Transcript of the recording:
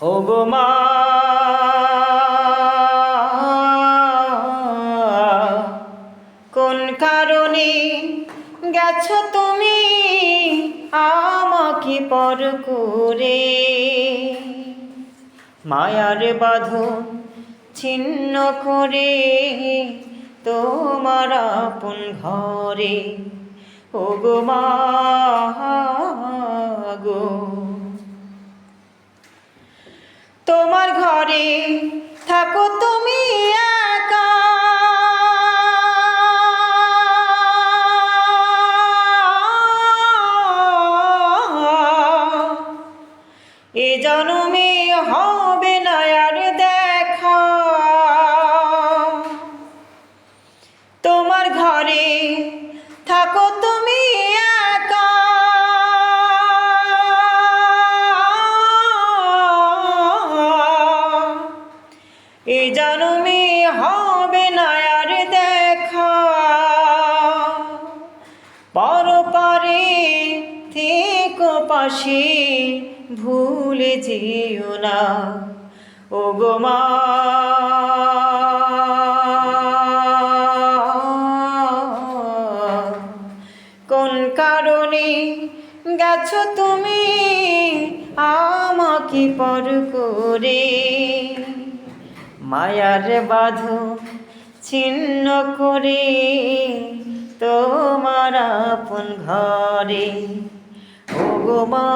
ওগো মা, কোন কারণে গেছো তুমি আমাকে পর করে? মায়ার বাঁধন ছিন্ন করে তোমার আপন ঘরে। ওগো মা গো, তোমার ঘরে থাকো তুমি একা, এ জন্মে হবে না আর দেখা। তোমার ঘরে থাকো তুমি একা, এ জন্মে হবে না আর দেখা। পরপারে থেকো পাশে, ভুলে যেও না। ওগো মা, কোন কারণে গেছো তুমি আমাকে পর করে? মায়ার বাঁধন ছিন্ন করে তোমার আপন ঘরে। ওগো মা।